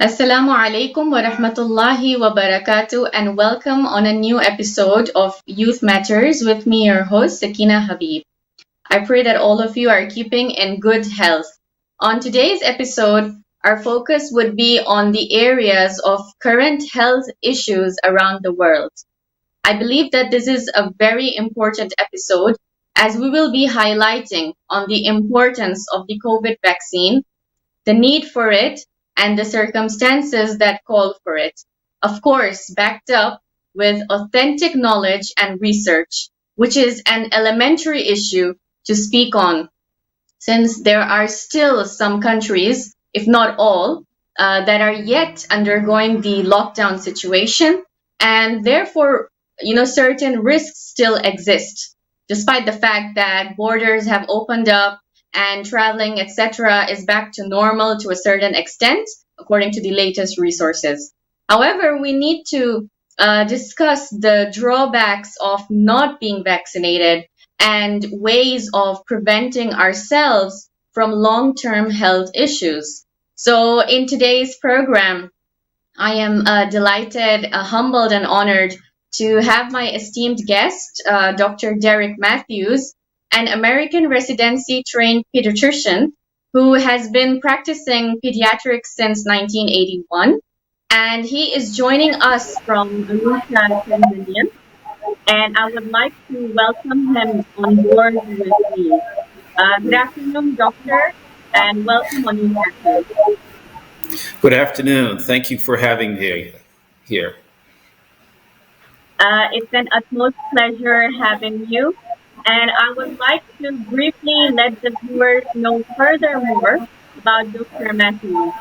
Assalamu alaikum wa rahmatullahi wa barakatuh, and welcome on a new episode of Youth Matters with me, your host, Sakina Habib. I pray that all of you are keeping in good health. On today's episode, our focus would be on the areas of current health issues around the world. I believe that this is a very important episode as we will be highlighting on the importance of the COVID vaccine, the need for it, and the circumstances that call for it. Of course, backed up with authentic knowledge and research, which is an elementary issue to speak on, since there are still some countries, if not all, that are yet undergoing the lockdown situation, and therefore, certain risks still exist, despite the fact that borders have opened up and traveling, etc., is back to normal to a certain extent, according to the latest resources. However, we need to discuss the drawbacks of not being vaccinated and ways of preventing ourselves from long-term health issues. So in today's program, I am delighted, humbled, and honored to have my esteemed guest, Dr. Derek Matthews, an American residency trained pediatrician who has been practicing pediatrics since 1981. And he is joining us from Arusha, Tanzania, and I would like to welcome him on board with me. Good afternoon, Doctor, and welcome on your chapter. Good afternoon. Thank you for having me here. It's an utmost pleasure having you, and I would like to briefly let the viewers know furthermore about Dr. Matthews.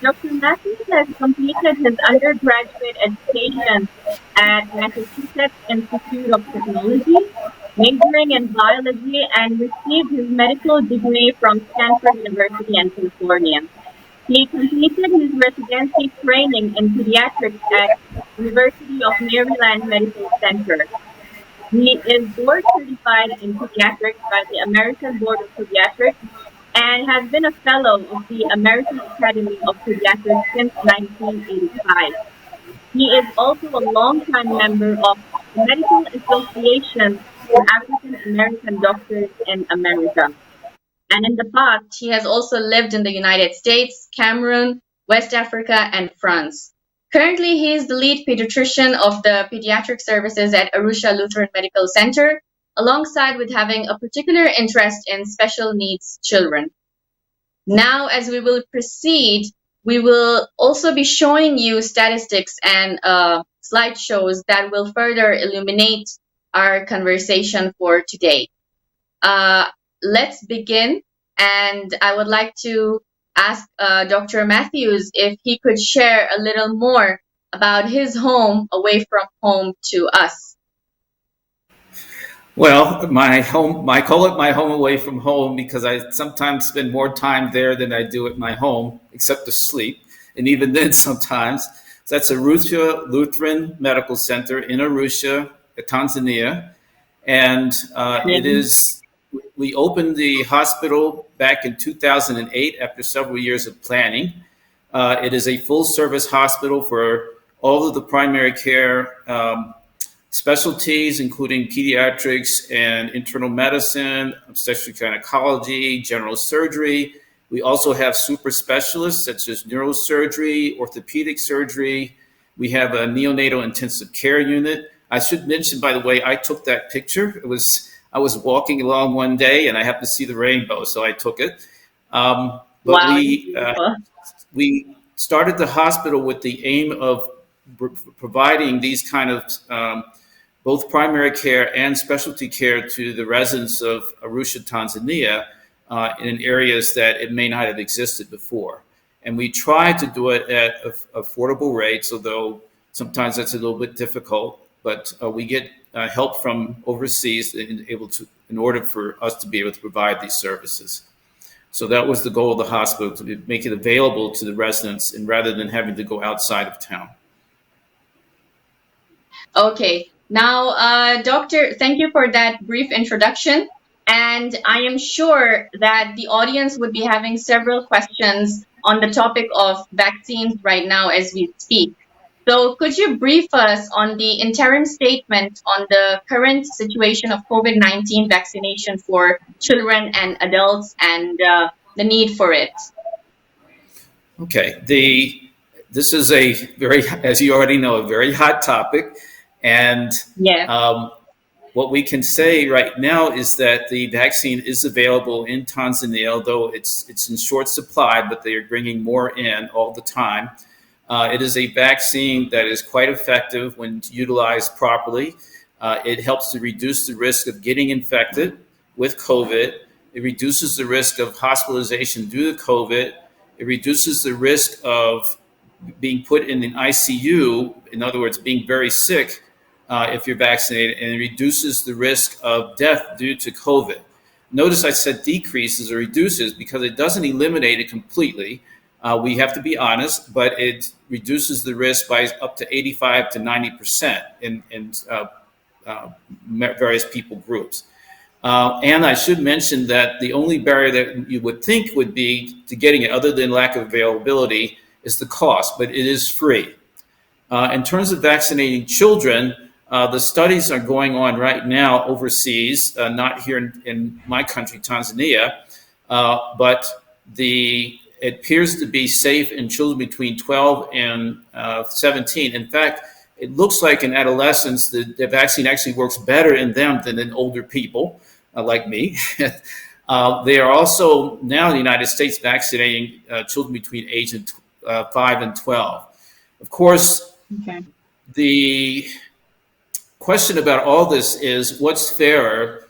Dr. Matthews has completed his undergraduate education at Massachusetts Institute of Technology, majoring in biology, and received his medical degree from Stanford University in California. He completed his residency training in pediatrics at University of Maryland Medical Center. He is board certified in pediatrics by the American Board of Pediatrics and has been a fellow of the American Academy of Pediatrics since 1985. He is also a longtime member of the Medical Association for African American Doctors in America. And in the past, he has also lived in the United States, Cameroon, West Africa, and France. Currently, he is the lead pediatrician of the pediatric services at Arusha Lutheran Medical Center, alongside with having a particular interest in special needs children. Now, as we will proceed, we will also be showing you statistics and slideshows that will further illuminate our conversation for today. Let's begin, and I would like to ask Dr. Matthews if he could share a little more about his home away from home to us. Well, my home, I call it my home away from home because I sometimes spend more time there than I do at my home, except to sleep. And even then, sometimes. So that's Arusha Lutheran Medical Center in Arusha, Tanzania. And it is, we opened the hospital back in 2008 after several years of planning. It is a full service hospital for all of the primary care specialties, including pediatrics and internal medicine, obstetric gynecology, general surgery. We also have super specialists such as neurosurgery, orthopedic surgery. We have a neonatal intensive care unit. I should mention, by the way, I took that picture. I was walking along one day and I happened to see the rainbow, so I took it. But Wow. we started the hospital with the aim of providing these kind of both primary care and specialty care to the residents of Arusha, Tanzania, in areas that it may not have existed before. And we try to do it at affordable rates, although sometimes that's a little bit difficult. But we get help from overseas in order for us to be able to provide these services. So that was the goal of the hospital, to make it available to the residents, and rather than having to go outside of town. Okay. Now, Doctor, thank you for that brief introduction. And I am sure that the audience would be having several questions on the topic of vaccines right now as we speak. So, could you brief us on the interim statement on the current situation of COVID-19 vaccination for children and adults and the need for it? Okay. This is a very, as you already know, a very hot topic, and Yeah. um, what we can say right now is that the vaccine is available in Tanzania, although it's in short supply, but they are bringing more in all the time. It is a vaccine that is quite effective when utilized properly. It helps to reduce the risk of getting infected with COVID. It reduces the risk of hospitalization due to COVID. It reduces the risk of being put in an ICU, in other words, being very sick if you're vaccinated, and it reduces the risk of death due to COVID. Notice I said decreases or reduces because it doesn't eliminate it completely. We have to be honest, but it reduces the risk by up to 85 to 90% in various people groups. And I should mention that the only barrier that you would think would be to getting it, other than lack of availability, is the cost, but it is free. In terms of vaccinating children, the studies are going on right now overseas, not here in my country, Tanzania, but it appears to be safe in children between 12 and 17. In fact, it looks like in adolescents, the vaccine actually works better in them than in older people like me. They are also now in the United States vaccinating children between age of 5 and 12. Of course, Okay. the question about all this is what's fairer,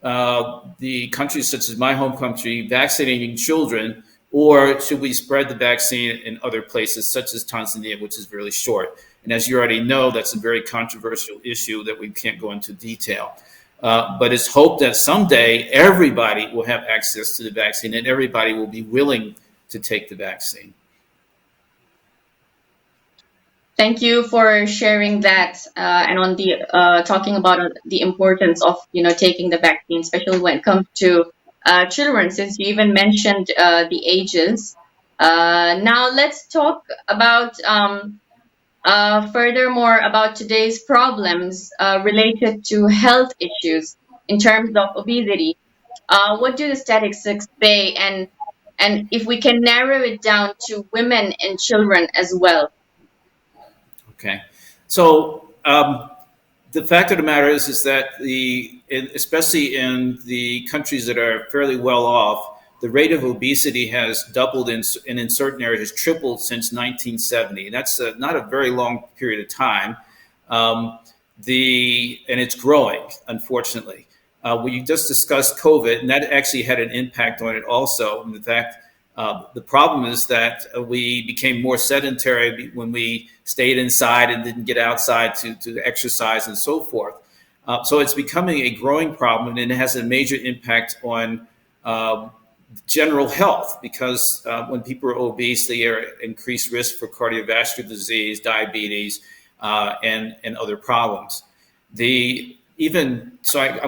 the countries such as my home country vaccinating children, or should we spread the vaccine in other places such as Tanzania, which is really short? And as you already know, that's a very controversial issue that we can't go into detail. But it's hoped that someday everybody will have access to the vaccine and everybody will be willing to take the vaccine. Thank you for sharing that and on the talking about the importance of taking the vaccine, especially when it comes to children. Since you even mentioned the ages. Now let's talk about furthermore about today's problems related to health issues in terms of obesity. What do the statistics say, and if we can narrow it down to women and children as well? Okay, so the fact of the matter is that especially in the countries that are fairly well off, the rate of obesity has doubled and in certain areas has tripled since 1970. And that's not a very long period of time. And it's growing, unfortunately. We just discussed COVID, and that actually had an impact on it also. In fact, the problem is that we became more sedentary when we stayed inside and didn't get outside to exercise and so forth. So it's becoming a growing problem, and it has a major impact on general health because when people are obese, they are increased risk for cardiovascular disease, diabetes, and other problems. I'm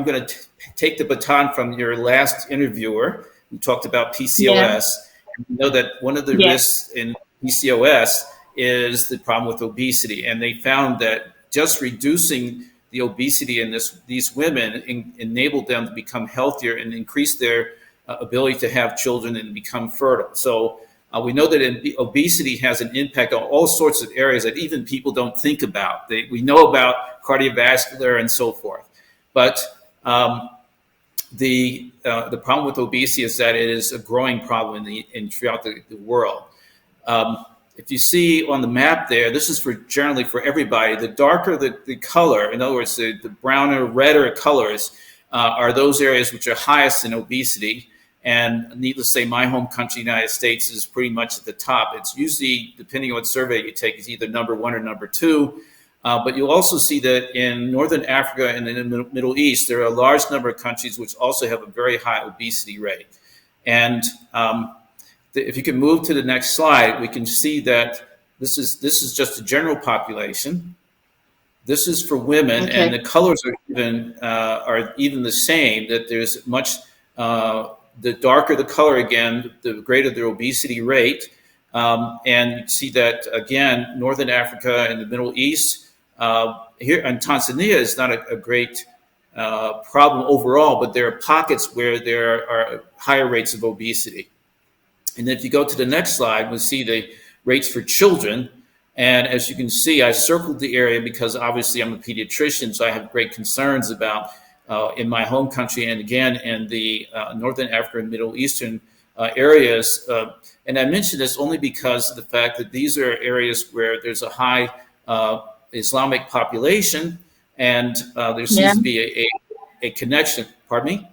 going to take the baton from your last interviewer who talked about PCOS. Yeah. We know that one of the risks in PCOS is the problem with obesity, and they found that just reducing the obesity in these women enabled them to become healthier and increase their ability to have children and become fertile. So we know that obesity has an impact on all sorts of areas that even people don't think about. We know about cardiovascular and so forth, but the problem with obesity is that it is a growing problem throughout the world. If you see on the map there, this is generally for everybody. The darker the color, in other words, the browner, redder colors, are those areas which are highest in obesity. And needless to say, my home country, United States, is pretty much at the top. It's usually, depending on what survey you take, it's either number 1 or number 2. But you'll also see that in Northern Africa and in the Middle East, there are a large number of countries which also have a very high obesity rate. And if you can move to the next slide, we can see that this is just a general population. This is for women, Okay. and the colors are even the same. That there's much the darker the color again, the greater the obesity rate. And you see that, again, Northern Africa and the Middle East, here in Tanzania is not a great problem overall, but there are pockets where there are higher rates of obesity. And if you go to the next slide, we'll see the rates for children. And as you can see, I circled the area because obviously I'm a pediatrician, so I have great concerns about in my home country and again in the Northern Africa and Middle Eastern areas. And I mention this only because of the fact that these are areas where there's a high Islamic population, and there seems to be a connection. Pardon me?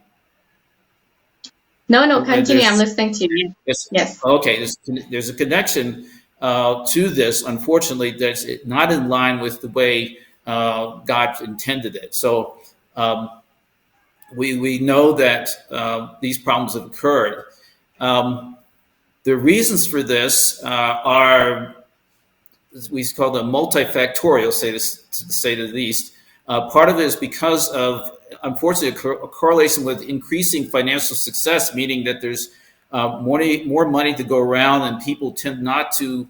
No, continue. I'm listening to you. Yes. Okay, there's a connection to this, unfortunately, that's not in line with the way God intended it. So we know that these problems have occurred. The reasons for this are, we call them multifactorial, to say the least. Part of it is because of, unfortunately, a correlation with increasing financial success, meaning that there's more money to go around, and people tend not to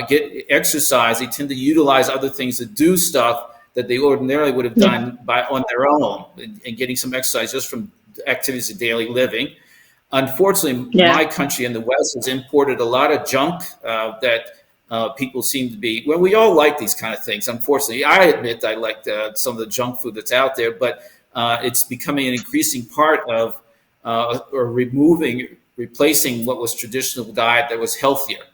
get exercise. They tend to utilize other things to do stuff that they ordinarily would have done on their own, and getting some exercise just from activities of daily living. Unfortunately, my country in the West has imported a lot of junk that people seem to be, well, we all like these kind of things. Unfortunately, I admit I like some of the junk food that's out there, but it's becoming an increasing part of or replacing what was traditional diet that was healthier.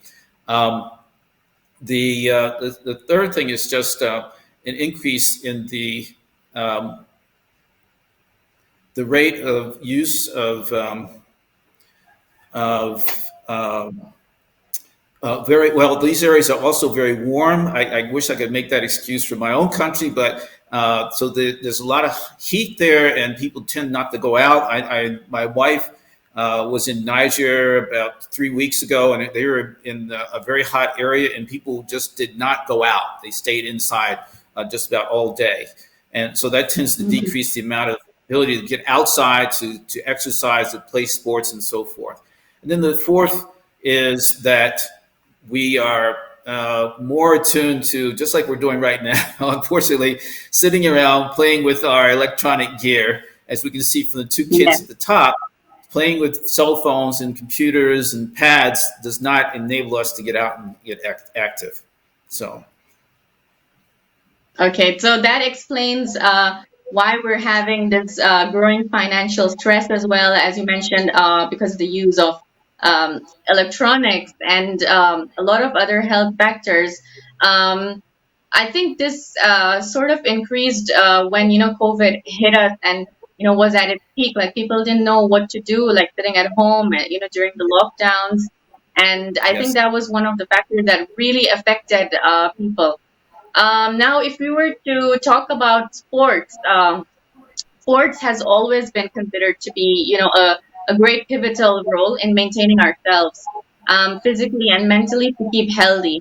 The third thing is just an increase in the rate of use of very well. These areas are also very warm. I wish I could make that excuse for my own country, but so there's a lot of heat there, and people tend not to go out. My wife was in Niger about 3 weeks ago, and they were in a very hot area, and people just did not go out. They stayed inside just about all day, and so that tends to decrease the amount of ability to get outside, to exercise, to play sports, and so forth. And then the fourth is that we are more attuned to, just like we're doing right now, unfortunately, sitting around playing with our electronic gear, as we can see from the two kids at the top. Playing with cell phones and computers and pads does not enable us to get out and get active. So. Okay, so that explains why we're having this growing financial stress, as well as you mentioned, because of the use of electronics and a lot of other health factors. I think this sort of increased when COVID hit us and was at its peak. Like, people didn't know what to do, like sitting at home, during the lockdowns. And I think that was one of the factors that really affected people. Now, if we were to talk about sports, sports has always been considered to be, a great pivotal role in maintaining ourselves physically and mentally to keep healthy.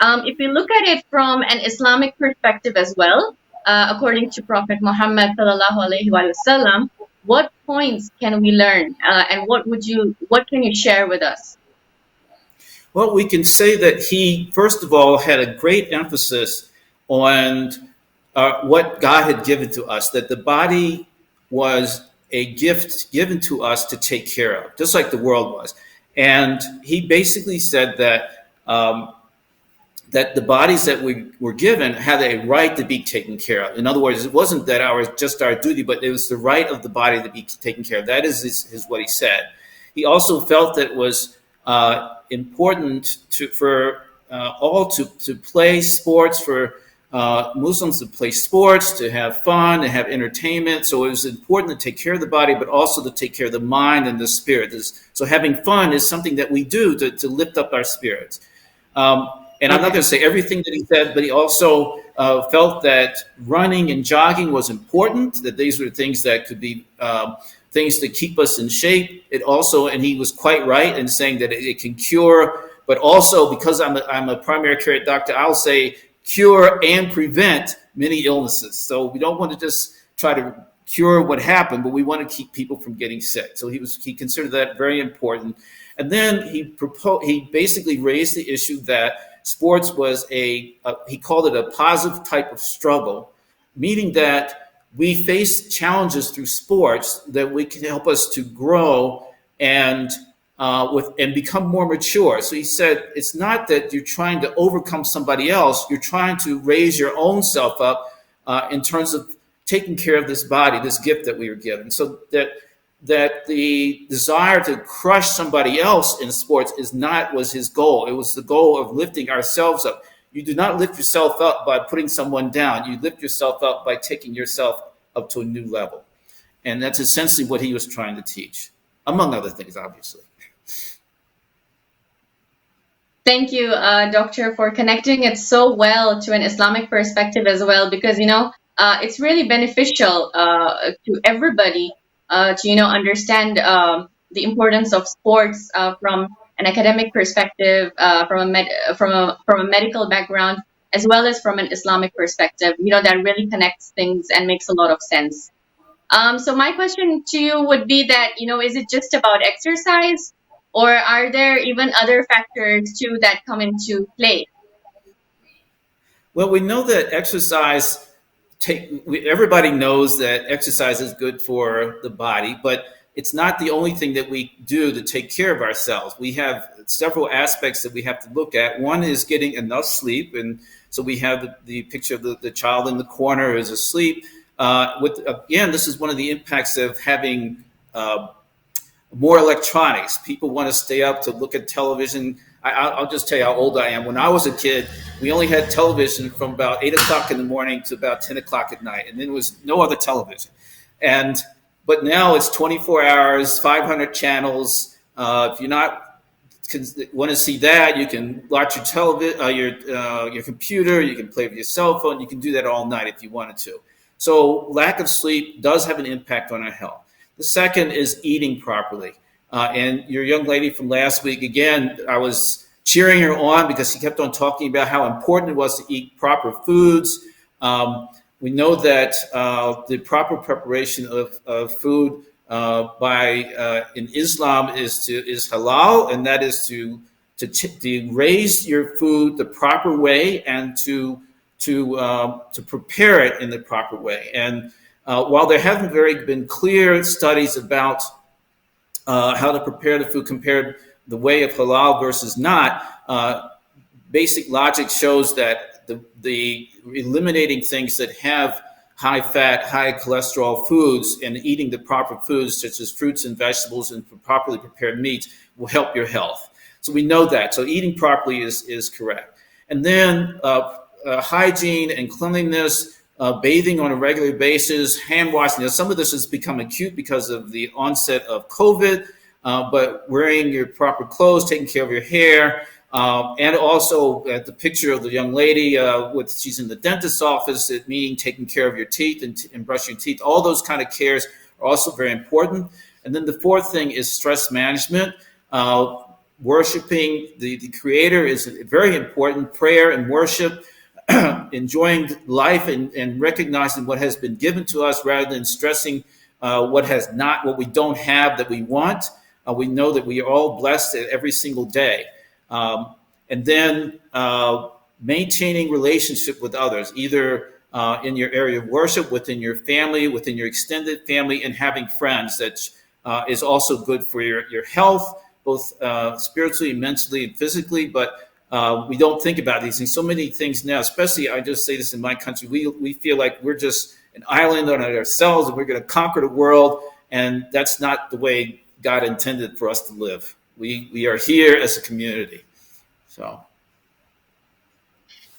If we look at it from an Islamic perspective as well, according to Prophet Muhammad sallallahu alaihi wasallam, what points can we learn, and what can you share with us? Well, we can say that he, first of all, had a great emphasis on what God had given to us, that the body was a gift given to us to take care of, just like the world was. And he basically said that that the bodies that we were given had a right to be taken care of. In other words, it wasn't that just our duty, but it was the right of the body to be taken care of. That is what he said. He also felt that it was important for all to play sports, for Muslims to play sports, to have fun, to have entertainment. So it was important to take care of the body, but also to take care of the mind and the spirit. So having fun is something that we do to lift up our spirits. And I'm not going to say everything that he said, but he also felt that running and jogging was important, that these were things that could be things to keep us in shape. It also, and he was quite right in saying that it can cure, but also, because I'm a primary care doctor, I'll say cure and prevent many illnesses. So we don't want to just try to cure what happened, but we want to keep people from getting sick. So he considered that very important. And then he basically raised the issue that sports was he called it a positive type of struggle, meaning that we face challenges through sports that we can help us to grow and and become more mature. So he said it's not that you're trying to overcome somebody else; you're trying to raise your own self up in terms of taking care of this body, this gift that we were given. So that the desire to crush somebody else in sports was his goal. It was the goal of lifting ourselves up. You do not lift yourself up by putting someone down. You lift yourself up by taking yourself up to a new level. And that's essentially what he was trying to teach, among other things, obviously. Thank you, Doctor, for connecting it so well to an Islamic perspective as well, because it's really beneficial to everybody to understand the importance of sports from an academic perspective, from a medical background, as well as from an Islamic perspective. That really connects things and makes a lot of sense. So my question to you would be that, is it just about exercise, or are there even other factors too that come into play? Well, we know that everybody knows that exercise is good for the body, but it's not the only thing that we do to take care of ourselves. We have several aspects that we have to look at. One is getting enough sleep. And so we have the picture of the child in the corner is asleep. Again, this is one of the impacts of having more electronics. People want to stay up to look at television. I'll just tell you how old I am. When I was a kid, we only had television from about 8 o'clock in the morning to about 10 o'clock at night. And then there was no other television. But now it's 24 hours, 500 channels. If you're not want to see that, you can watch your television, your computer. You can play with your cell phone. You can do that all night if you wanted to. So lack of sleep does have an impact on our health. The second is eating properly. And your young lady from last week, again, I was cheering her on because she kept on talking about how important it was to eat proper foods. We know that the proper preparation of food in Islam is halal, and that is to raise your food the proper way and to prepare it in the proper way. And while there haven't been clear studies about how to prepare the food compared the way of halal versus not, basic logic shows that the eliminating things that have high fat, high cholesterol foods and eating the proper foods such as fruits and vegetables and properly prepared meats will help your health. So we know that. So eating properly is correct. And then hygiene and cleanliness, bathing on a regular basis, hand washing. Some of this has become acute because of the onset of COVID, but wearing your proper clothes, taking care of your hair, and also at the picture of the young lady she's in the dentist's office, meaning taking care of your teeth and brushing your teeth. All those kind of cares are also very important. And then the fourth thing is stress management. Worshiping the Creator is very important. Prayer and worship, enjoying life and recognizing what has been given to us rather than stressing what we don't have that we want. We know that we are all blessed every single day. And then maintaining relationship with others, either in your area of worship, within your family, within your extended family, and having friends. That is also good for your health, both spiritually, mentally, and physically. But we don't think about these things. So many things now, especially I just say this in my country, we feel like we're just an island on ourselves and we're going to conquer the world. And that's not the way God intended for us to live. We are here as a community. So.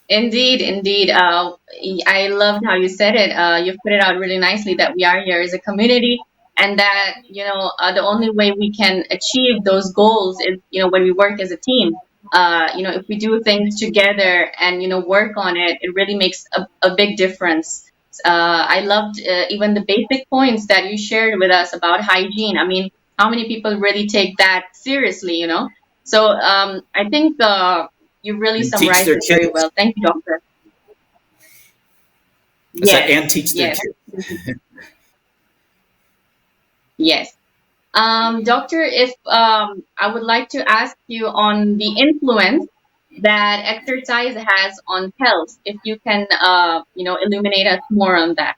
Indeed. I loved how you said it. You've put it out really nicely that we are here as a community, and that the only way we can achieve those goals is when we work as a team. If we do things together and work on it, it really makes a big difference. I loved even the basic points that you shared with us about hygiene. I mean, how many people really take that seriously? So I think you really And teach summarized their it very kids. well. Thank you, Doctor. I said, and teach their Yes, kids. yes. Doctor, if I would like to ask you on the influence that exercise has on health, if you can, illuminate us more on that.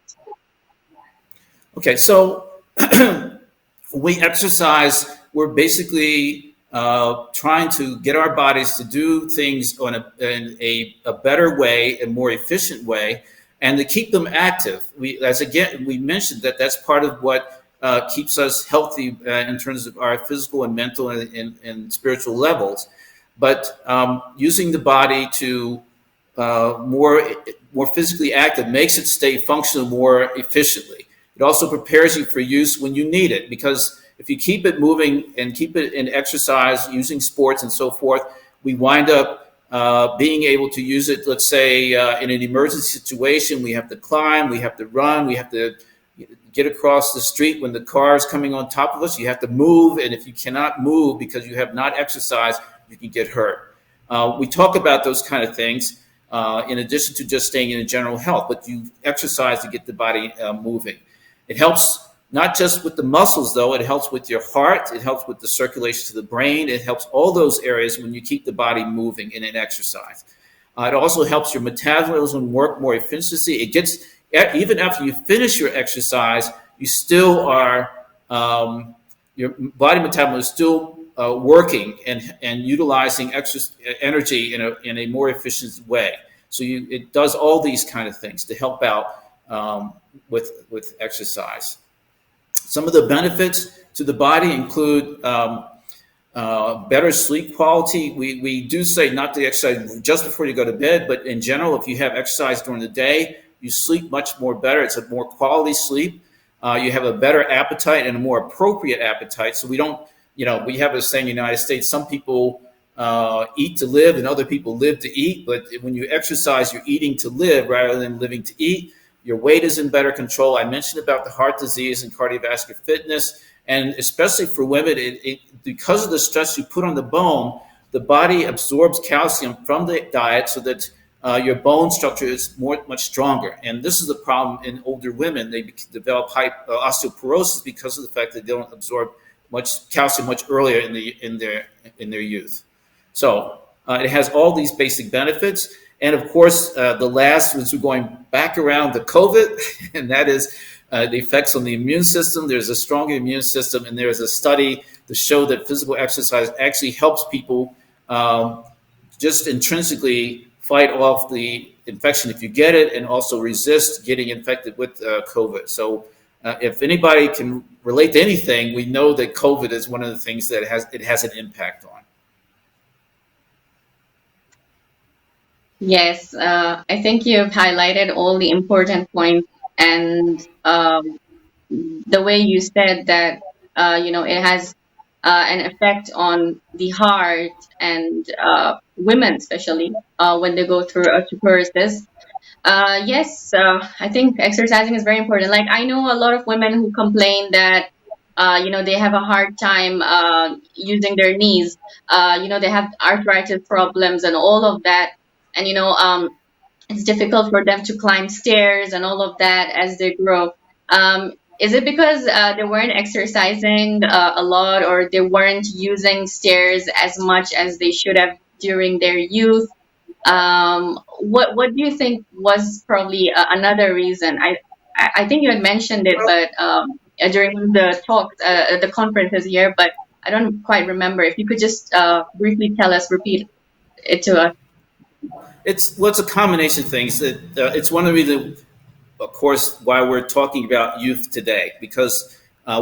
Okay, so when we exercise, we're basically trying to get our bodies to do things in a better way, a more efficient way, and to keep them active. We mentioned that that's part of what keeps us healthy in terms of our physical and mental and spiritual levels. But using the body to more physically active makes it stay functional more efficiently. It also prepares you for use when you need it, because if you keep it moving and keep it in exercise, using sports and so forth, we wind up being able to use it. Let's say in an emergency situation, we have to climb, we have to run, we have to get across the street when the car is coming on top of us. You have to move, and if you cannot move because you have not exercised, you can get hurt. We talk about those kind of things in addition to just staying in general health, but you exercise to get the body moving. It helps not just with the muscles, though. It helps with your heart. It helps with the circulation to the brain. It helps all those areas when you keep the body moving in an exercise. It also helps your metabolism work more efficiently. It gets, even after you finish your exercise, you still are, your body metabolism is still working and utilizing energy in a more efficient way. So it does all these kind of things to help out with exercise. Some of the benefits to the body include better sleep quality. We do say not to exercise just before you go to bed, but in general, if you have exercise during the day, you sleep much more better. It's a more quality sleep. You have a better appetite and a more appropriate appetite. So we don't, we have a saying in the United States, some people eat to live and other people live to eat. But when you exercise, you're eating to live rather than living to eat. Your weight is in better control. I mentioned about the heart disease and cardiovascular fitness, and especially for women, because of the stress you put on the bone, the body absorbs calcium from the diet so that your bone structure is much stronger. And this is the problem in older women. They develop osteoporosis because of the fact that they don't absorb much calcium much earlier in their youth. So it has all these basic benefits. And of course, the last was we're going back around to COVID, and that is the effects on the immune system. There's a stronger immune system, and there's a study to show that physical exercise actually helps people just intrinsically fight off the infection if you get it, and also resist getting infected with COVID. So if anybody can relate to anything, we know that COVID is one of the things that it has an impact on. Yes, I think you've highlighted all the important points, and the way you said that, it has an effect on the heart and women, especially when they go through osteoporosis. Yes, I think exercising is very important. Like, I know a lot of women who complain that, they have a hard time using their knees. They have arthritis problems and all of that. And, it's difficult for them to climb stairs and all of that as they grow. Is it because they weren't exercising a lot, or they weren't using stairs as much as they should have during their youth? What do you think was probably another reason? I think you had mentioned it, but during the talks, the conferences here, but I don't quite remember. If you could just briefly repeat it to us. It's a combination of things. It's one of the reasons, of course, why we're talking about youth today, because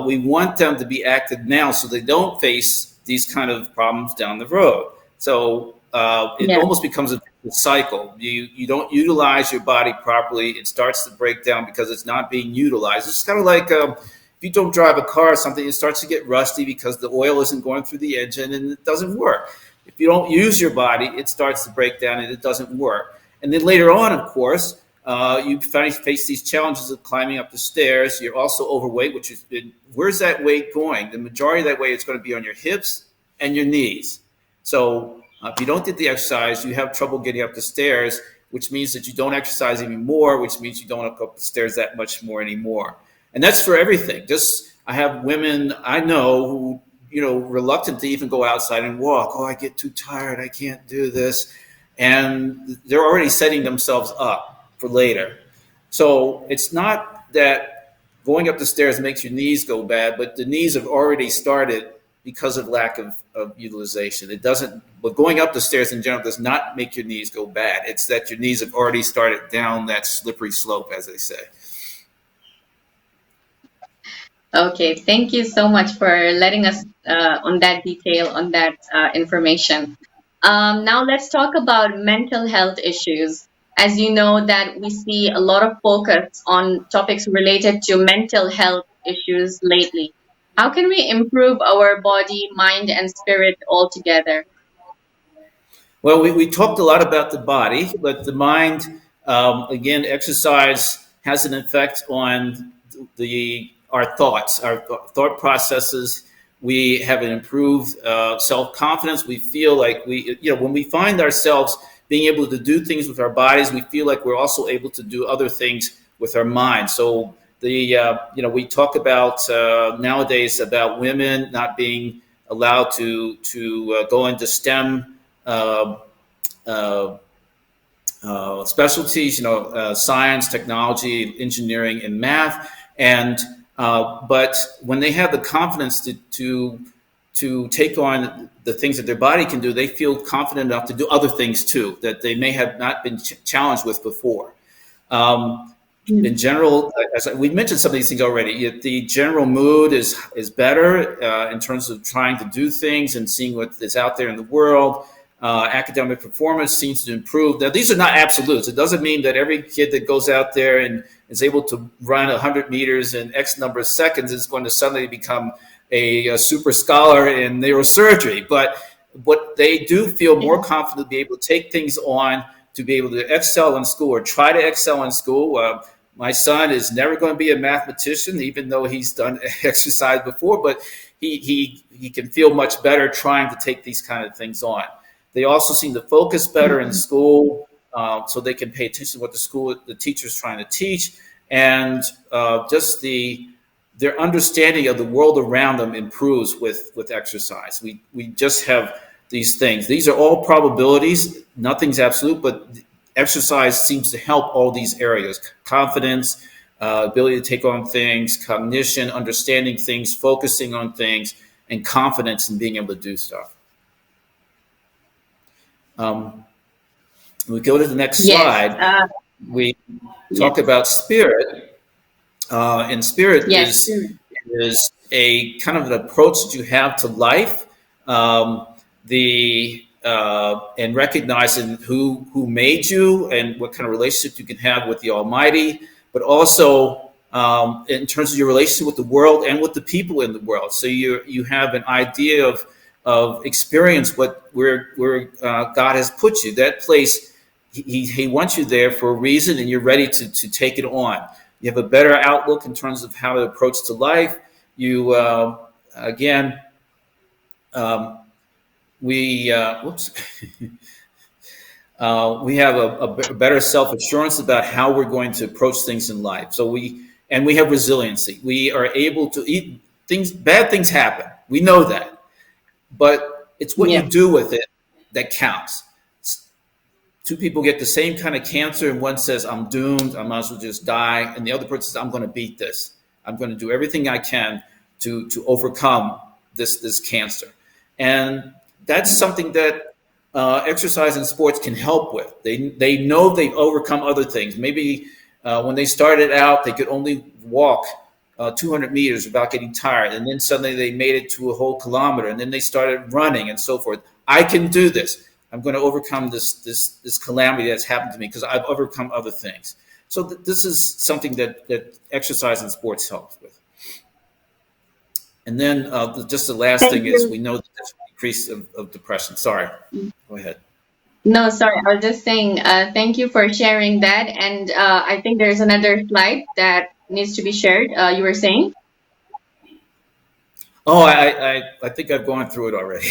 we want them to be active now so they don't face these kind of problems down the road. So it almost becomes a cycle. You don't utilize your body properly. It starts to break down because it's not being utilized. It's kind of like if you don't drive a car or something, it starts to get rusty because the oil isn't going through the engine and it doesn't work. If you don't use your body, it starts to break down and it doesn't work. And then later on, of course, you face these challenges of climbing up the stairs. You're also overweight, which is, where's that weight going? The majority of that weight is going to be on your hips and your knees. So if you don't get the exercise, you have trouble getting up the stairs, which means that you don't exercise anymore, which means you don't go up the stairs that much more anymore. And that's for everything. I have women I know who, reluctant to even go outside and walk. Oh, I get too tired. I can't do this. And they're already setting themselves up for later. So it's not that going up the stairs makes your knees go bad, but the knees have already started because of lack of utilization. It doesn't, but going up the stairs in general does not make your knees go bad. It's that your knees have already started down that slippery slope, as they say. Okay, thank you so much for letting us on that detail, on that information. Now let's talk about mental health issues. As you know, that we see a lot of focus on topics related to mental health issues lately. How can we improve our body, mind, and spirit altogether? Well, we talked a lot about the body, but the mind, again, exercise has an effect on our thoughts, our thought processes. We have an improved self confidence. We feel like when we find ourselves being able to do things with our bodies, we feel like we're also able to do other things with our mind. So we talk about nowadays about women not being allowed to go into STEM uh, uh, specialties, science, technology, engineering, and math. And but when they have the confidence to take on the things that their body can do, they feel confident enough to do other things too that they may have not been challenged with before. Um, in general, as we mentioned some of these things already, the general mood is better in terms of trying to do things and seeing what is out there in the world. Academic performance seems to improve. Now, these are not absolutes. It doesn't mean that every kid that goes out there and is able to run 100 meters in X number of seconds is going to suddenly become a super scholar in neurosurgery. But what they do feel more confident to be able to take things on, to be able to excel in school or try to excel in school. My son is never going to be a mathematician, even though he's done exercise before, but he can feel much better trying to take these kind of things on. They also seem to focus better in school, so they can pay attention to what the teacher's trying to teach, and just their understanding of the world around them improves with exercise. We just have these things. These are all probabilities. Nothing's absolute, but exercise seems to help all these areas: confidence, ability to take on things, cognition, understanding things, focusing on things, and confidence in being able to do stuff. We go to the next Yes. slide. We talk Yes. about spirit, and spirit Yes. is a kind of an approach that you have to life, and recognizing who made you and what kind of relationship you can have with the Almighty, but also in terms of your relationship with the world and with the people in the world. So you have an idea of experience where God has put you. That place, he wants you there for a reason, and you're ready to take it on. You have a better outlook in terms of how to approach to life. You again, we whoops. We have a better self-assurance about how we're going to approach things in life. So we have resiliency. We are able to eat things. Bad things happen. We know that. But it's what you Yeah. do with it that counts. Two people get the same kind of cancer, and one says, I'm doomed, I might as well just die. And the other person says, I'm going to beat this. I'm going to do everything I can to overcome this cancer. And that's something that exercise and sports can help with. They know they've overcome other things. Maybe when they started out, they could only walk 200 meters without getting tired. And then suddenly they made it to a whole kilometer, and then they started running and so forth. I can do this. I'm going to overcome this calamity that's happened to me because I've overcome other things. So this is something that exercise and sports helps with. And then just the last Thank thing is you. we know that there's an increase of depression. Sorry, go ahead. No, sorry, I was just saying thank you for sharing that. And I think there's another slide that needs to be shared. You were saying? Oh, I think I've gone through it already.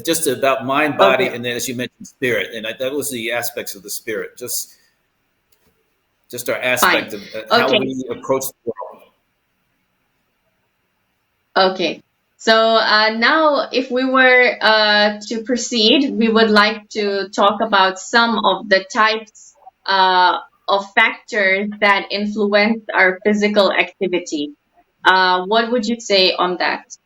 Just about mind, body, Okay, and then as you mentioned, spirit. And that was the aspects of the spirit. Just our aspect fine. of how Okay, we approach the world. Okay. So now, if we were to proceed, we would like to talk about some of the types of factors that influence our physical activity. What would you say on that?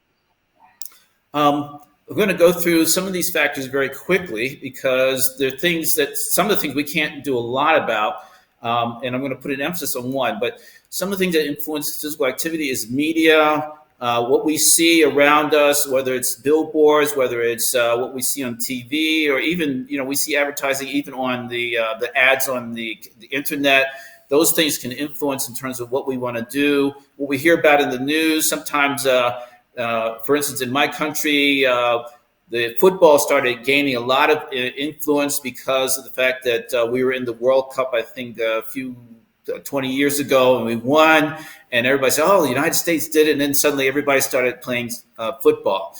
We're going to go through some of these factors very quickly because they're things that some of the things we can't do a lot about. And I'm going to put an emphasis on one, but some of the things that influence physical activity is media, what we see around us, whether it's billboards, whether it's what we see on TV, or even we see advertising even on the ads on the internet. Those things can influence in terms of what we want to do, what we hear about in the news. Sometimes, for instance, in my country, the football started gaining a lot of influence because of the fact that we were in the World Cup, I think, a few 20 years ago, and we won. And everybody said, "Oh, the United States did it." And then suddenly everybody started playing football.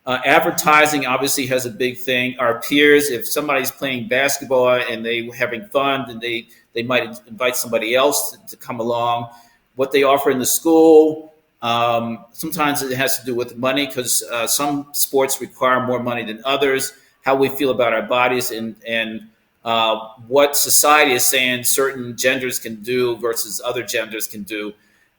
Advertising obviously has a big thing. Our peers, if somebody's playing basketball and they having fun, then they might invite somebody else to come along. What they offer in the school, sometimes it has to do with money because some sports require more money than others. How we feel about our bodies and what society is saying certain genders can do versus other genders can do.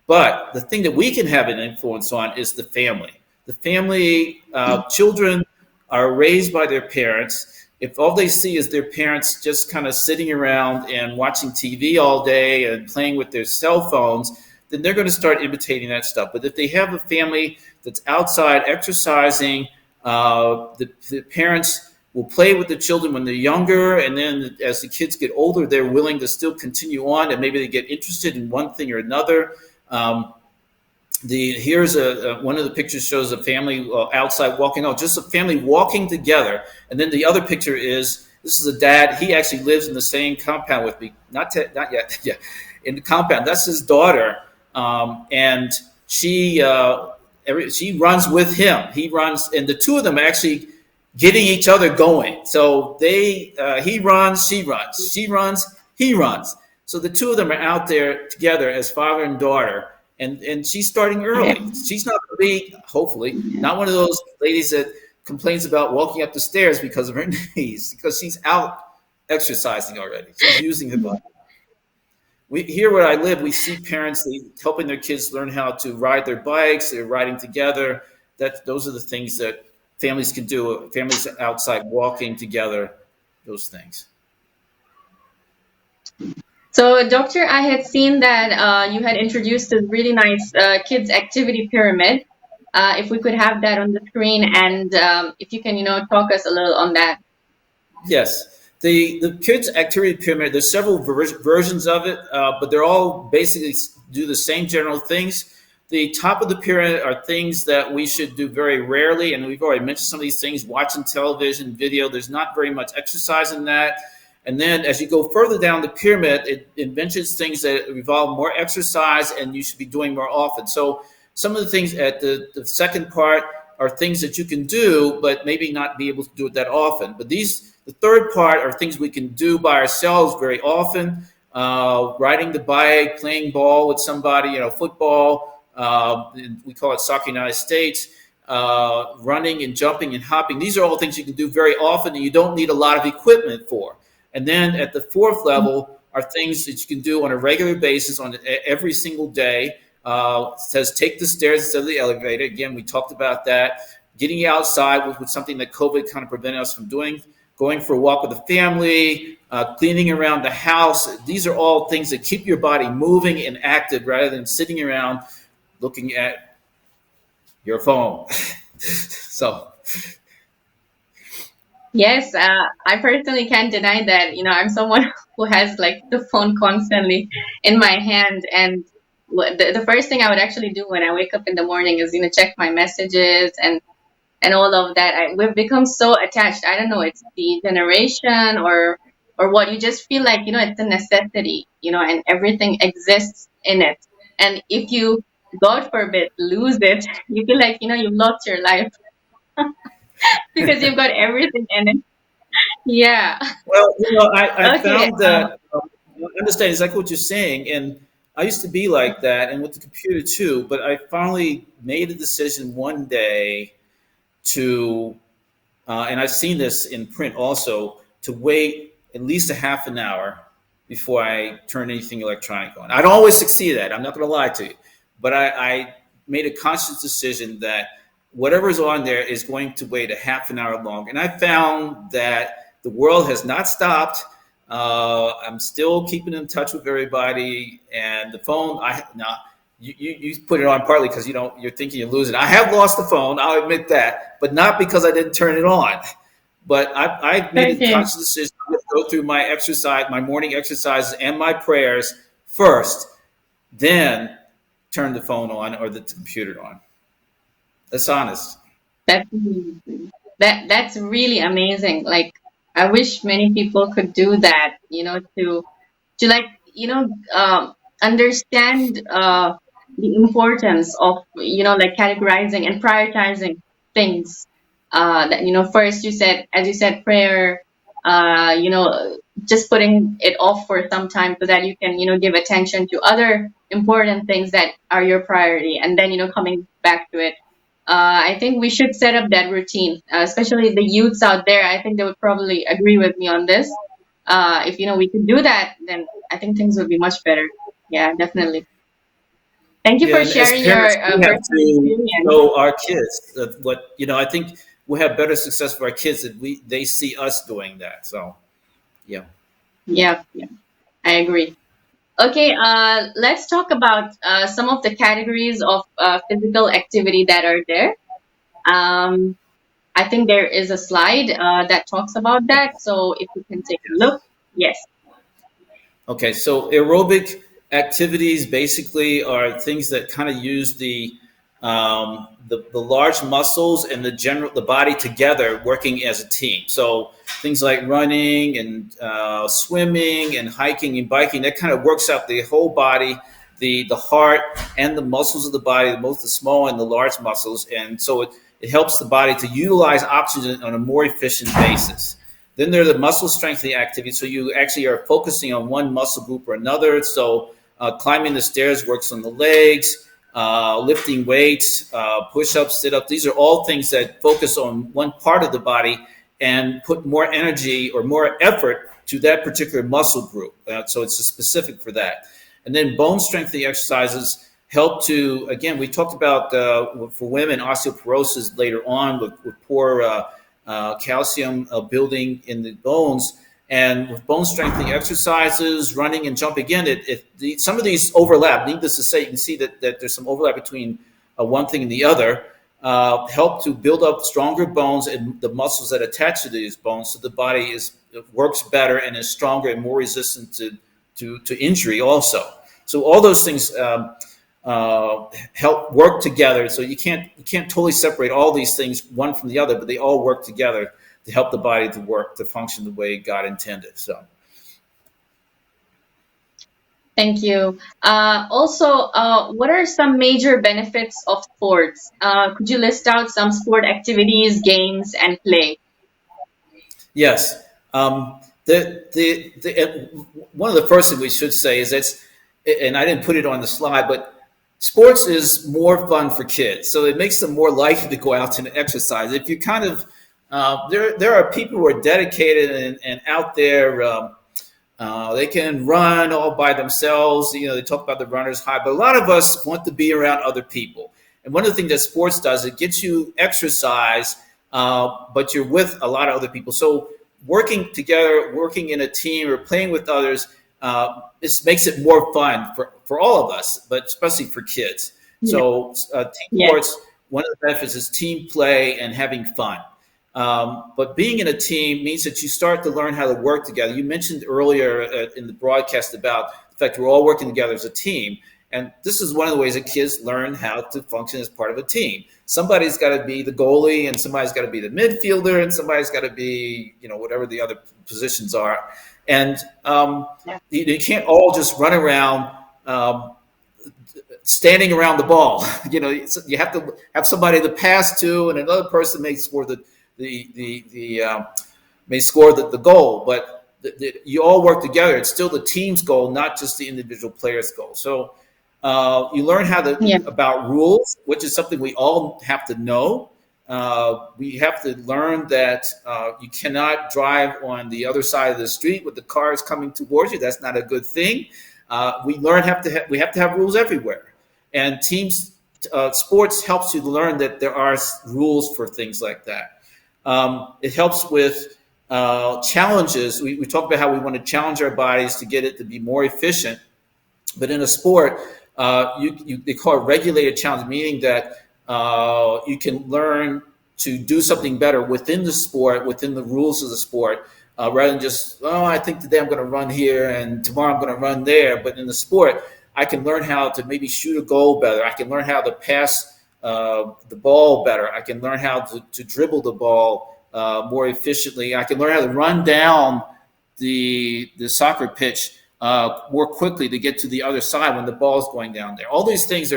But the thing that we can have an influence on is the family. The family, children are raised by their parents. If all they see is their parents just kind of sitting around and watching TV all day and playing with their cell phones, then they're going to start imitating that stuff. But if they have a family that's outside exercising, the parents will play with the children when they're younger, and then as the kids get older, they're willing to still continue on, and maybe they get interested in one thing or another. Here's one of the pictures shows a family outside walking. Oh, just a family walking together, and then the other picture is this is a dad. He actually lives in the same compound with me. Not yet. Yeah, in the compound. That's his daughter, and she runs with him. He runs, and the two of them are actually getting each other going. So he runs, she runs, she runs, he runs. So the two of them are out there together as father and daughter. And she's starting early. Yeah. She's not going to be, hopefully, not one of those ladies that complains about walking up the stairs because of her knees, because she's out exercising already. She's using her body. Here where I live, we see parents helping their kids learn how to ride their bikes. They're riding together. Those are the things that families can do. Families outside walking together, those things. So, Doctor, I had seen that you had introduced a really nice kids activity pyramid. If we could have that on the screen, and if you can, talk us a little on that. Yes. The kids activity pyramid, there's several versions of it, but they're all basically do the same general things. The top of the pyramid are things that we should do very rarely, and we've already mentioned some of these things, watching television, video. There's not very much exercise in that. And then as you go further down the pyramid, it mentions things that involve more exercise and you should be doing more often. So some of the things at the second part are things that you can do, but maybe not be able to do it that often. But the third part are things we can do by ourselves very often. Riding the bike, playing ball with somebody, football. We call it soccer in the United States. Running and jumping and hopping. These are all things you can do very often and you don't need a lot of equipment for. And then at the fourth level are things that you can do on a regular basis on every single day. It says take the stairs instead of the elevator. Again, we talked about that. Getting outside was something that COVID kind of prevented us from doing. Going for a walk with the family, cleaning around the house. These are all things that keep your body moving and active rather than sitting around looking at your phone. So. Yes, I personally can't deny that. I'm someone who has like the phone constantly in my hand, and the first thing I would actually do when I wake up in the morning is check my messages and all of that. We've become so attached. I don't know, it's the generation or what. You just feel like it's a necessity, and everything exists in it. And if you, God forbid, lose it, you feel like you've lost your life because you've got everything in it. Yeah. Well, I Okay. found that I understand exactly what you're saying, and I used to be like that, and with the computer too. But I finally made a decision one day to, and I've seen this in print also, to wait at least a half an hour before I turn anything electronic on. I don't always succeed at it. I'm not going to lie to you, but I made a conscious decision that whatever's on there is going to wait a half an hour long. And I found that the world has not stopped. I'm still keeping in touch with everybody, and the phone. You put it on partly because you're thinking you're losing. I have lost the phone. I'll admit that, but not because I didn't turn it on. But I made a Okay. conscious decision to go through my exercise, my morning exercises, and my prayers first, then turn the phone on or the computer on. That's honest. That's that's really amazing. Like, I wish many people could do that, to like, understand the importance of, like, categorizing and prioritizing things. That, first, as you said, prayer, just putting it off for some time so that you can, give attention to other important things that are your priority, and then, coming back to it. I think we should set up that routine, especially the youths out there. I think they would probably agree with me on this. If, we could do that, then I think things would be much better. Yeah, definitely. Thank you Yeah, for and as sharing your parents, we have personal to experience. show our kids that what I think we'll have better success for our kids if they see us doing that. So yeah. Yeah, yeah, I agree. Okay, let's talk about some of the categories of physical activity that are there. Um, I think there is a slide that talks about that. So if you can take a look. Yes. Okay, so aerobic activities basically are things that kind of use the large muscles and the body together working as a team. So things like running and swimming and hiking and biking, that kind of works out the whole body, the heart and the muscles of the body, both the small and the large muscles, and so it helps the body to utilize oxygen on a more efficient basis. Then there are the muscle strengthening activities. So you actually are focusing on one muscle group or another. So climbing the stairs works on the legs, lifting weights, push-ups, sit-ups. These are all things that focus on one part of the body and put more energy or more effort to that particular muscle group. So it's specific for that. And then bone strengthening exercises help to, again, we talked about for women, osteoporosis later on with poor calcium building in the bones. And with bone strengthening exercises, running and jumping, again, some of these overlap. Needless to say, you can see that there's some overlap between one thing and the other. Help to build up stronger bones and the muscles that attach to these bones, so the body works better and is stronger and more resistant to injury also. So all those things help work together. So you can't totally separate all these things one from the other, but they all work together to help the body to function the way God intended. So. Thank you. Also, what are some major benefits of sports? Could you list out some sport activities, games, and play? Yes. One of the first things we should say is and I didn't put it on the slide, but sports is more fun for kids. So it makes them more likely to go out and exercise. If you kind of, there are people who are dedicated and out there. They can run all by themselves. They talk about the runner's high, but a lot of us want to be around other people. And one of the things that sports does, it gets you exercise, but you're with a lot of other people. So working together, working in a team, or playing with others, this makes it more fun for all of us, but especially for kids. Yeah. So team Yes. sports, one of the benefits is team play and having fun. But being in a team means that you start to learn how to work together. You mentioned earlier in the broadcast about the fact we're all working together as a team. And this is one of the ways that kids learn how to function as part of a team. Somebody's got to be the goalie, and somebody's got to be the midfielder, and somebody's got to be, whatever the other positions are. And you can't all just run around standing around the ball. You have to have somebody to pass to, and another person may score may score the goal. But you all work together. It's still the team's goal, not just the individual player's goal. So you learn how Yeah. to about rules, which is something we all have to know. We have to learn that you cannot drive on the other side of the street with the cars coming towards you. That's not a good thing. We have to have rules everywhere, and teams sports helps you learn that there are rules for things like that. It helps with challenges. We talk about how we want to challenge our bodies to get it to be more efficient. But in a sport, they call it regulated challenge, meaning that you can learn to do something better within the sport, within the rules of the sport, rather than just, oh, I think today I'm going to run here and tomorrow I'm going to run there. But in the sport, I can learn how to maybe shoot a goal better. I can learn how to pass the ball better. I can learn how to dribble the ball more efficiently. I can learn how to run down the soccer pitch more quickly to get to the other side when the ball is going down there. All these things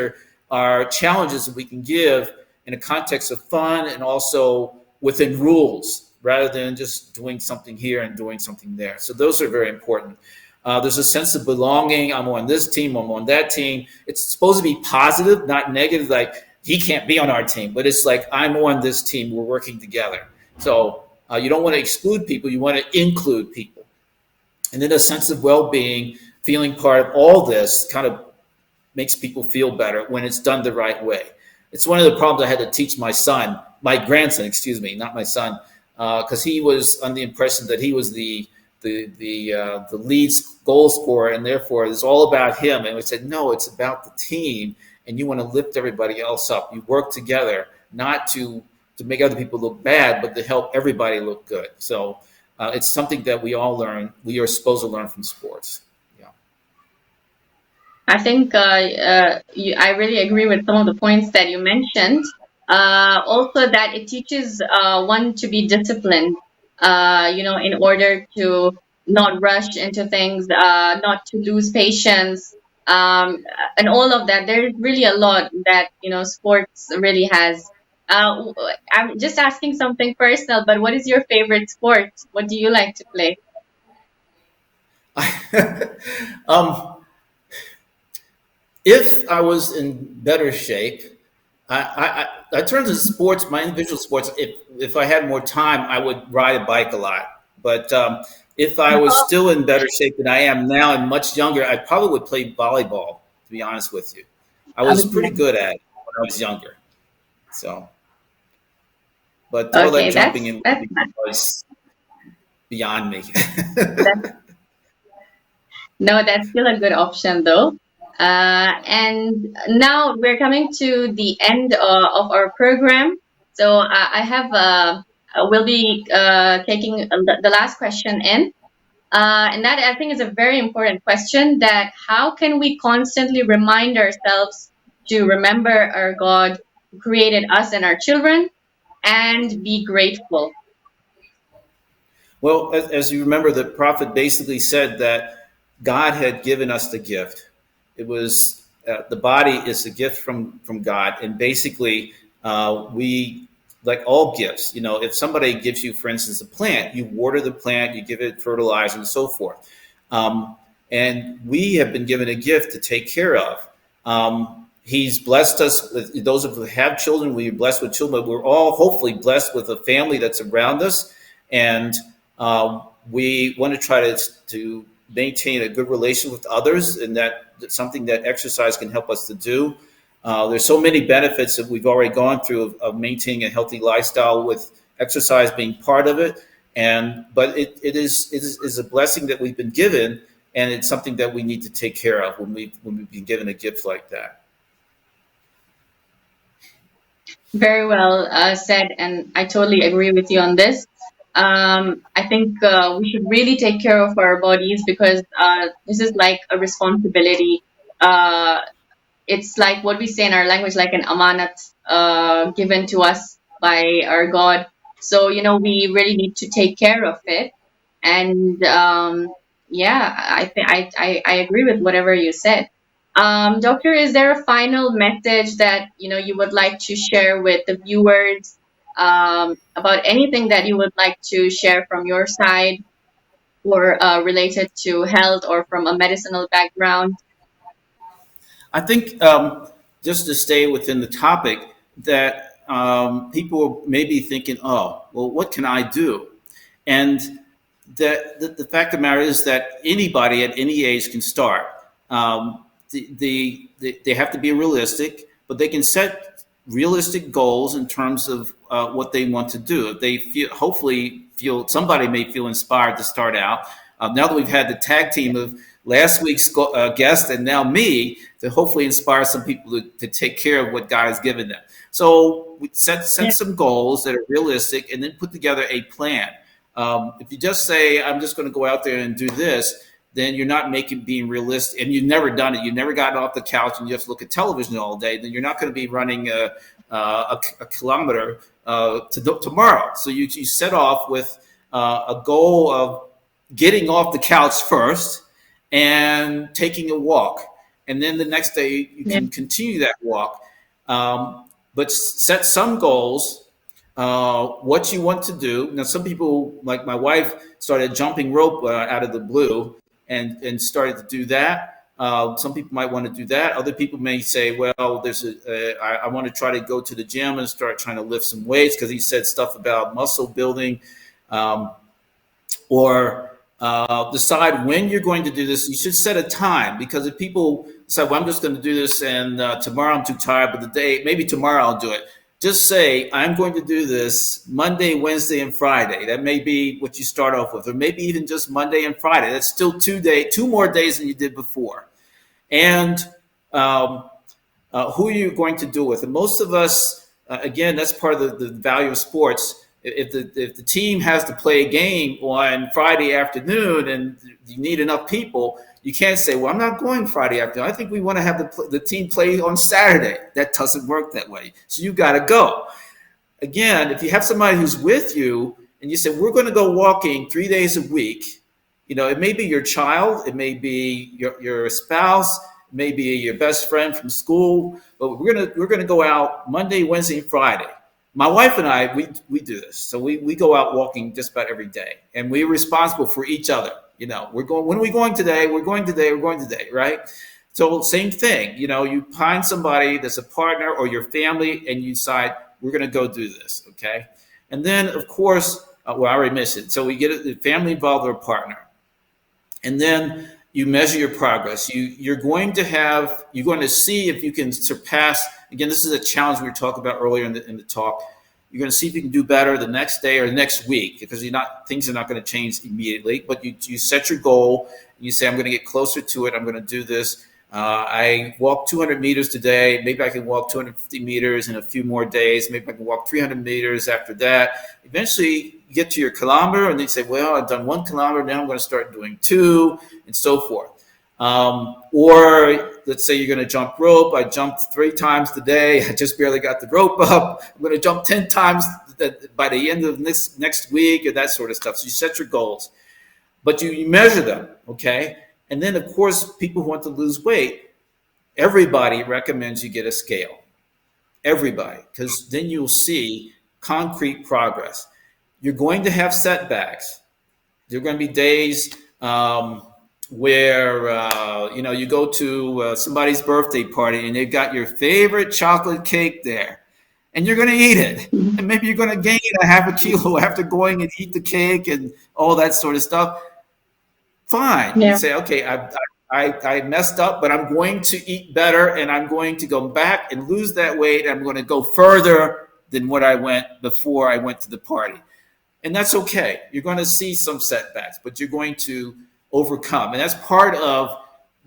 are challenges that we can give in a context of fun and also within rules rather than just doing something here and doing something there. So those are very important. There's a sense of belonging. I'm on this team. I'm on that team. It's supposed to be positive, not negative, like he can't be on our team. But it's like I'm on this team. We're working together. So you don't want to exclude people. You want to include people. And then a sense of well-being, feeling part of all this kind of makes people feel better when it's done the right way. It's one of the problems I had to teach my grandson, excuse me, not my son, because he was under the impression that he was the lead goal scorer, and therefore it's all about him. And we said, no, it's about the team, and you want to lift everybody else up. You work together, not to make other people look bad, but to help everybody look good. So it's something that we all learn. We are supposed to learn from sports. Yeah. I think I really agree with some of the points that you mentioned. Also, that it teaches one to be disciplined, in order to not rush into things, not to lose patience, and all of that. There's really a lot that, sports really has. I'm just asking something personal, but what is your favorite sport? What do you like to play? um, if I was in better shape, I turn to sports, my individual sports. If I had more time, I would ride a bike a lot. But if I was still in better shape than I am now and much younger, I probably would play volleyball. To be honest with you, I was pretty good at it when I was younger. So, but all that Okay, jumping that's in that's was beyond me. that's no, that's still a good option though. And now we're coming to the end of our program. So I have we'll be taking the last question in. And that I think is a very important question, that how can we constantly remind ourselves to remember our God who created us and our children and be grateful? Well, as you remember, the prophet basically said that God had given us the gift. It was the body is a gift from God, and basically we like all gifts. If somebody gives you, for instance, a plant, you water the plant, you give it fertilizer, and so forth. And we have been given a gift to take care of. He's blessed us with those of us who have children. We're blessed with children, but we're all hopefully blessed with a family that's around us, and we want to try to maintain a good relation with others, and that's something that exercise can help us to do. There's so many benefits that we've already gone through of maintaining a healthy lifestyle with exercise being part of it. But it is a blessing that we've been given, and it's something that we need to take care of when we've been given a gift like that. Very well said, and I totally agree with you on this. I think we should really take care of our bodies, because this is like a responsibility. It's like what we say in our language, like an amanat given to us by our God. So, we really need to take care of it. And yeah, I agree with whatever you said. Doctor, is there a final message that you would like to share with the viewers, about anything that you would like to share from your side? or related to health or from a medicinal background? I think just to stay within the topic, that people may be thinking, oh, well, what can I do? And the fact of the matter is that anybody at any age can start. They have to be realistic, but they can set realistic goals in terms of what they want to do. If they hopefully feel, somebody may feel inspired to start out. Now that we've had the tag team of last week's guest and now me, to hopefully inspire some people to take care of what God has given them. So we set Yeah. some goals that are realistic, and then put together a plan. If you just say, I'm just going to go out there and do this, then you're not being realistic, and you've never done it. You've never gotten off the couch and you have to look at television all day. Then you're not going to be running a kilometer tomorrow. So you set off with a goal of getting off the couch first and taking a walk. And then the next day you Yeah. can continue that walk. But set some goals, what you want to do. Now, some people, like my wife, started jumping rope out of the blue and started to do that. Some people might want to do that. Other people may say, well, I want to try to go to the gym and start trying to lift some weights, because he said stuff about muscle building. Or decide when you're going to do this. You should set a time, because if people say, well, I'm just going to do this and tomorrow I'm too tired, but maybe tomorrow I'll do it. Just say, I'm going to do this Monday, Wednesday, and Friday. That may be what you start off with, or maybe even just Monday and Friday. That's still 2 more days than you did before. And who are you going to do it with? And most of us, again, that's part of the value of sports. If the team has to play a game on Friday afternoon and you need enough people, you can't say, well, I'm not going Friday afternoon. I think we want to have the team play on Saturday. That doesn't work that way. So you got to go. Again, if you have somebody who's with you and you say, we're going to go walking 3 days a week, it may be your child, it may be your spouse, it may be your best friend from school, but we're gonna go out Monday, Wednesday, and Friday. My wife and I, we do this. So we go out walking just about every day, and we're responsible for each other. We're going, when are we going today? We're going today, right? So same thing, you find somebody that's a partner or your family, and you decide, we're going to go do this, okay? And then, of course, I already mentioned, so we get the family involved or a partner. And then you measure your progress. You're going to see if you can surpass. Again, this is a challenge we were talking about earlier in the talk. You're going to see if you can do better the next day or the next week, because things are not going to change immediately. But you set your goal and you say, I'm going to get closer to it. I'm going to do this. I walked 200 meters today. Maybe I can walk 250 meters in a few more days. Maybe I can walk 300 meters after that. Eventually, you get to your kilometer, and then you say, well, I've done 1 kilometer. Now I'm going to start doing 2, and so forth. Or let's say you're going to jump rope. I jumped 3 times today. I just barely got the rope up. I'm going to jump 10 times by the end of next week, or that sort of stuff. So you set your goals, but you measure them, okay? And then, of course, people who want to lose weight, everybody recommends you get a scale. Everybody, because then you'll see concrete progress. You're going to have setbacks. There are going to be days where you go to somebody's birthday party and they've got your favorite chocolate cake there, and you're going to eat it, and maybe you're going to gain a half a kilo after going and eat the cake and all that sort of stuff. Fine, you Yeah. say, okay, I messed up, but I'm going to eat better, and I'm going to go back and lose that weight. I'm going to go further than what I went before I went to the party. And that's okay. You're going to see some setbacks, but you're going to overcome. And that's part of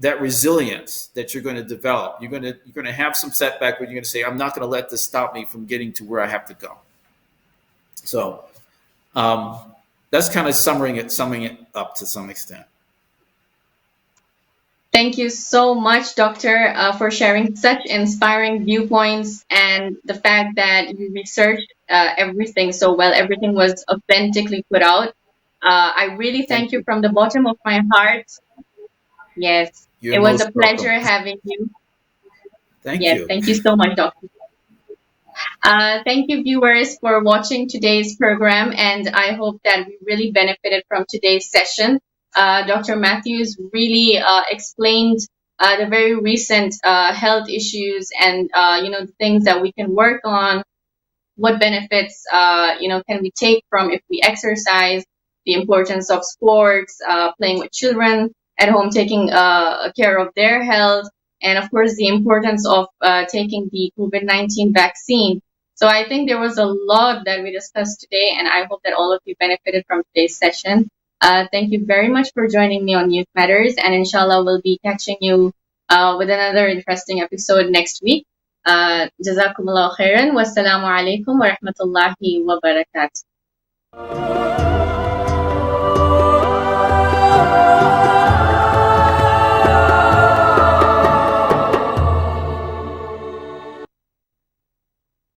that resilience that you're going to develop. You're going to have some setback, but you're going to say, I'm not going to let this stop me from getting to where I have to go. So that's kind of summing it up to some extent. Thank you so much, Doctor, for sharing such inspiring viewpoints, and the fact that you researched everything so well. Everything was authentically put out. I really thank Thank you you. from the bottom of my heart. Yes, You're it was most a welcome. pleasure having you. Thank Yes, you. thank you so much, Doctor. Thank you, viewers, for watching today's program, and I hope that we really benefited from today's session. Dr. Matthews really explained the very recent health issues and the things that we can work on, what benefits can we take from if we exercise, the importance of sports, playing with children at home, taking care of their health, and of course the importance of taking the COVID-19 vaccine. So I think there was a lot that we discussed today, and I hope that all of you benefited from today's session. Thank you very much for joining me on Youth Matters, and inshallah we'll be catching you with another interesting episode next week. Jazakumullah khairan. Wassalamu alaikum wa rahmatullahi wa barakatuh.